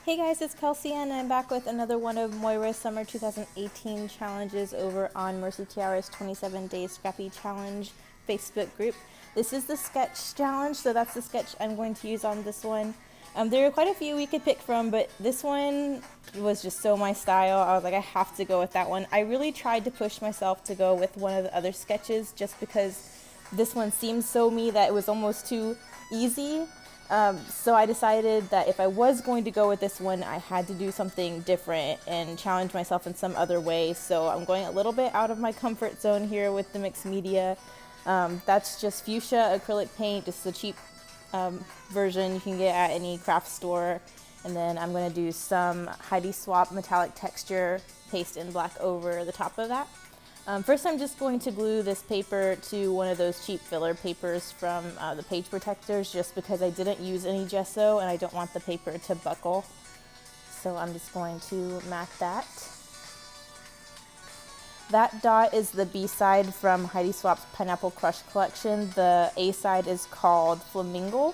Hey guys, it's Kelsey and I'm back with another one of Moira's Summer 2018 challenges over on Mercy Tiara's 27 Days Scrappy Challenge Facebook group. This is the sketch challenge, so that's the sketch I'm going to use on this one. There are quite a few we could pick from, but this one was just so my style. I was like, I have to go with that one. I really tried to push myself to go with one of the other sketches just because this one seemed so me that it was almost too easy. So I decided that if I was going to go with this one, I had to do something different and challenge myself in some other way. So I'm going a little bit out of my comfort zone here with the mixed media. That's just Fuchia acrylic paint, just the cheap version you can get at any craft store. And then I'm going to do some Heidi Swapp metallic texture paste in black over the top of that. First, I'm just going to glue this paper to one of those cheap filler papers from the page protectors, just because I didn't use any gesso and I don't want the paper to buckle. So I'm just going to mat that. That dot is the B side from Heidi Swapp's Pineapple Crush collection. The A side is called Flamingle,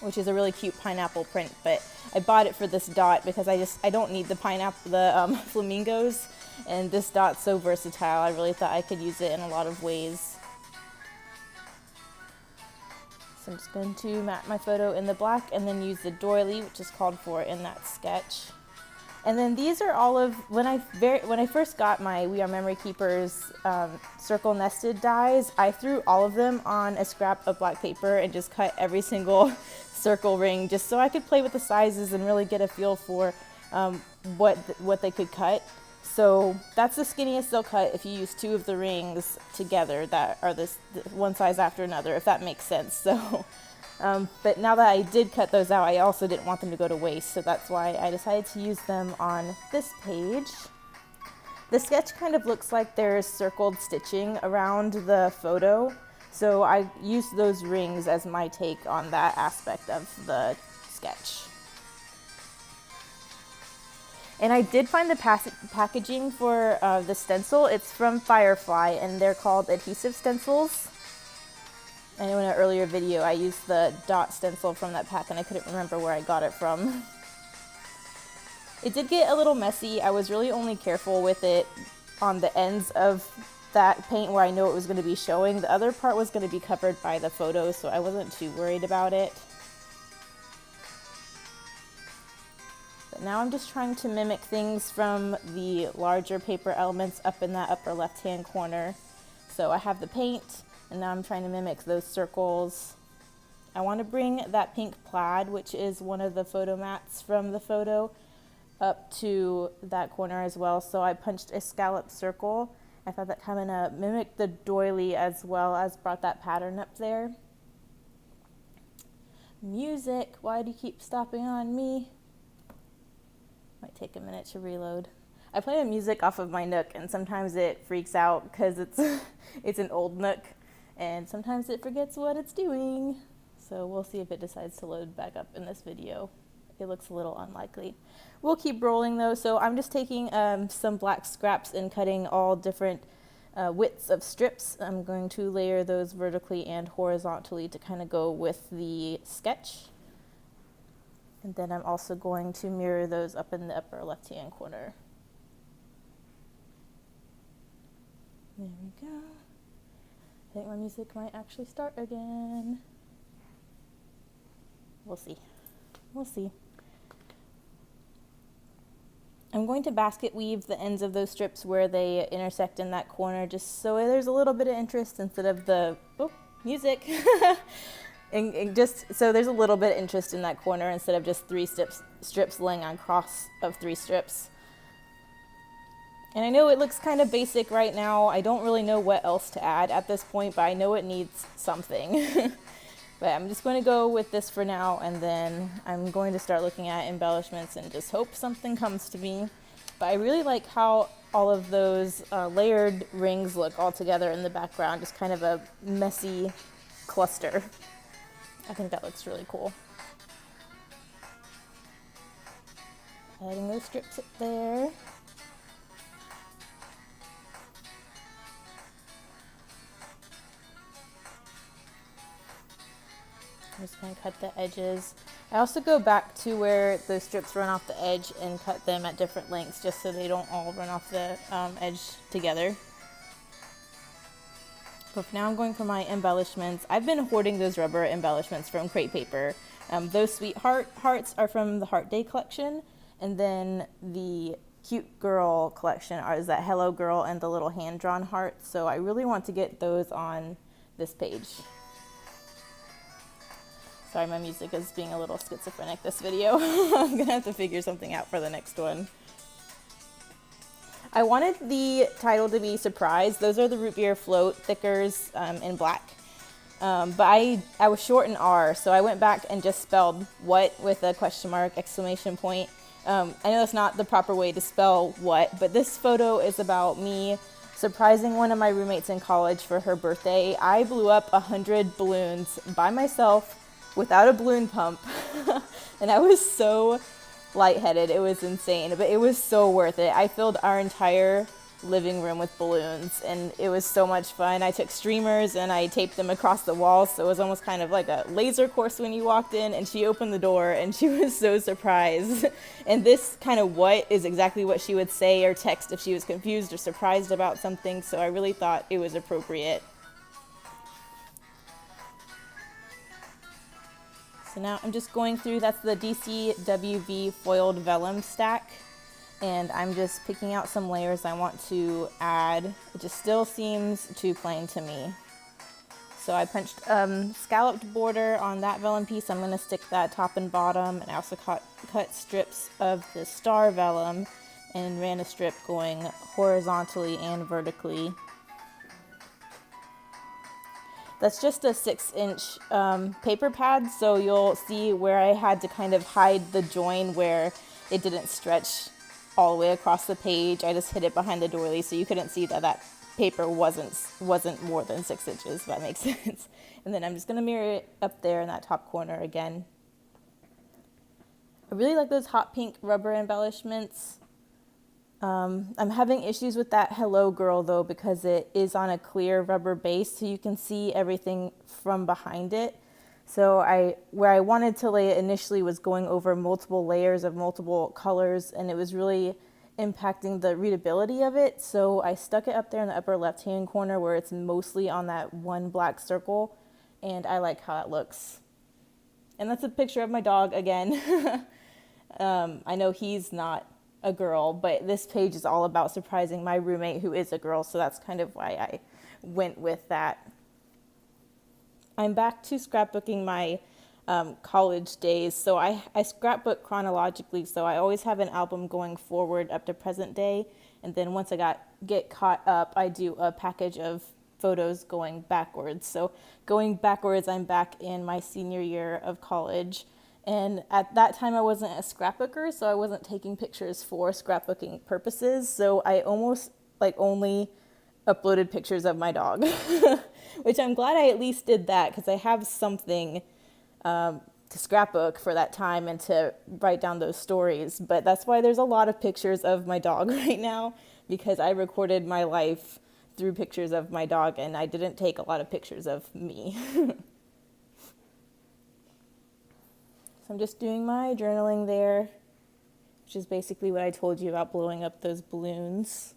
which is a really cute pineapple print, but I bought it for this dot because I don't need the flamingos. And this dot's so versatile, I really thought I could use it in a lot of ways. So I'm just going to mat my photo in the black and then use the doily, which is called for in that sketch. And then these are all of, when I first got my We Are Memory Keepers circle nested dies, I threw all of them on a scrap of black paper and just cut every single circle ring just so I could play with the sizes and really get a feel for what they could cut. So that's the skinniest they'll cut if you use two of the rings together that are this one size after another, if that makes sense. So, but now that I did cut those out, I also didn't want them to go to waste, so that's why I decided to use them on this page. The sketch kind of looks like there's circled stitching around the photo, so I used those rings as my take on that aspect of the sketch. And I did find the packaging for the stencil. It's from Firefly, and they're called adhesive stencils. I know in an earlier video I used the dot stencil from that pack, and I couldn't remember where I got it from. It did get a little messy. I was really only careful with it on the ends of that paint where I know it was going to be showing. The other part was going to be covered by the photo, so I wasn't too worried about it. But now I'm just trying to mimic things from the larger paper elements up in that upper left-hand corner. So I have the paint, and now I'm trying to mimic those circles. I want to bring that pink plaid, which is one of the photo mats from the photo, up to that corner as well. So I punched a scalloped circle. I thought that kind of mimicked the doily as well as brought that pattern up there. Music, why do you keep stopping on me? Might take a minute to reload. I play the music off of my Nook, and sometimes it freaks out because it's an old Nook, and sometimes it forgets what it's doing. So we'll see if it decides to load back up in this video. It looks a little unlikely. We'll keep rolling though. So I'm just taking some black scraps and cutting all different widths of strips. I'm going to layer those vertically and horizontally to kind of go with the sketch. And then I'm also going to mirror those up in the upper left-hand corner. There we go. I think my music might actually start again. We'll see. We'll see. I'm going to basket weave the ends of those strips where they intersect in that corner, just so there's a little bit of interest instead of the, oh, music. And just so there's a little bit of interest in that corner instead of just three strips laying on cross of three strips. And I know it looks kind of basic right now. I don't really know what else to add at this point, but I know it needs something. But I'm just going to go with this for now, and then I'm going to start looking at embellishments and just hope something comes to me. But I really like how all of those layered rings look all together in the background, just kind of a messy cluster. I think that looks really cool. Adding those strips up there. I'm just going to cut the edges. I also go back to where the strips run off the edge and cut them at different lengths just so they don't all run off the edge together. But now I'm going for my embellishments. I've been hoarding those rubber embellishments from Crate Paper. Those sweetheart hearts are from the Heart Day collection, and then the Cute Girl collection is that Hello Girl and the little hand-drawn heart. So I really want to get those on this page. Sorry, my music is being a little schizophrenic this video. I'm gonna have to figure something out for the next one. I wanted the title to be Surprise. Those are the Rootbeer float thickers in black. But I was short in R, so I went back and just spelled what with a question mark, exclamation point. I know that's not the proper way to spell what, but this photo is about me surprising one of my roommates in college for her birthday. I blew up 100 balloons by myself without a balloon pump, and I was so lightheaded. It was insane, but it was so worth it. I filled our entire living room with balloons, and it was so much fun. I took streamers and I taped them across the walls, so it was almost kind of like a laser course when you walked in, and she opened the door and she was so surprised. And this kind of what is exactly what she would say or text if she was confused or surprised about something, so I really thought it was appropriate. So now I'm just going through, that's the DCWV foiled vellum stack, and I'm just picking out some layers I want to add. It just still seems too plain to me. So I punched scalloped border on that vellum piece. I'm going to stick that top and bottom, and I also cut strips of the star vellum and ran a strip going horizontally and vertically. That's just a 6-inch paper pad, so you'll see where I had to kind of hide the join where it didn't stretch all the way across the page. I just hid it behind the doily so you couldn't see that that paper wasn't more than 6 inches, if that makes sense. And then I'm just going to mirror it up there in that top corner again. I really like those hot pink rubber embellishments. I'm having issues with that Hello Girl though, because it is on a clear rubber base, so you can see everything from behind it. So where I wanted to lay it initially was going over multiple layers of multiple colors, and it was really impacting the readability of it. So I stuck it up there in the upper left-hand corner where it's mostly on that one black circle, and I like how it looks. And that's a picture of my dog again. I know he's not a girl, but this page is all about surprising my roommate who is a girl, so that's kind of why I went with that. I'm back to scrapbooking my college days, so I scrapbook chronologically, so I always have an album going forward up to present day, and then once I get caught up, I do a package of photos going backwards. So going backwards, I'm back in my senior year of college. And at that time, I wasn't a scrapbooker, so I wasn't taking pictures for scrapbooking purposes. So I almost only uploaded pictures of my dog, which I'm glad I at least did that, because I have something to scrapbook for that time and to write down those stories. But that's why there's a lot of pictures of my dog right now, because I recorded my life through pictures of my dog, and I didn't take a lot of pictures of me. So I'm just doing my journaling there, which is basically what I told you about blowing up those balloons.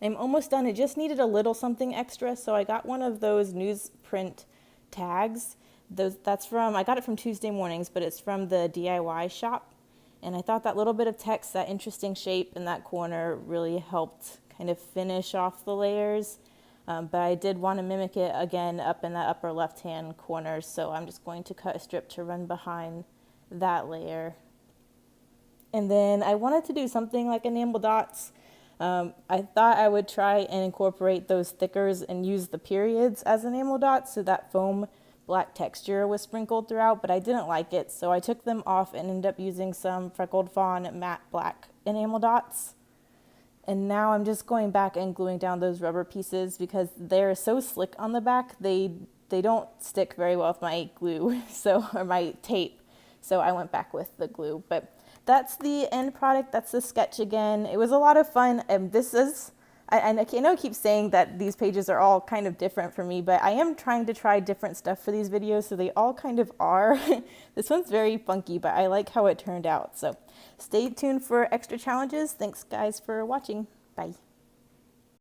I'm almost done. It just needed a little something extra, so I got one of those newsprint tags. I got it from Tuesday Mornings, but it's from the DIY shop. And I thought that little bit of text, that interesting shape in that corner, really helped kind of finish off the layers. But I did want to mimic it again up in that upper left-hand corner, so I'm just going to cut a strip to run behind that layer. And then I wanted to do something like enamel dots. I thought I would try and incorporate those thickers and use the periods as enamel dots, so that foam black texture was sprinkled throughout, but I didn't like it, so I took them off and ended up using some Freckles Fawn matte black enamel dots. And now I'm just going back and gluing down those rubber pieces because they're so slick on the back, they don't stick very well with my glue, or my tape. So I went back with the glue. But that's the end product. That's the sketch again. It was a lot of fun. And this is I know I keep saying that these pages are all kind of different for me, but I am trying to try different stuff for these videos, so they all kind of are. This one's very funky, but I like how it turned out. So stay tuned for extra challenges. Thanks guys for watching. Bye.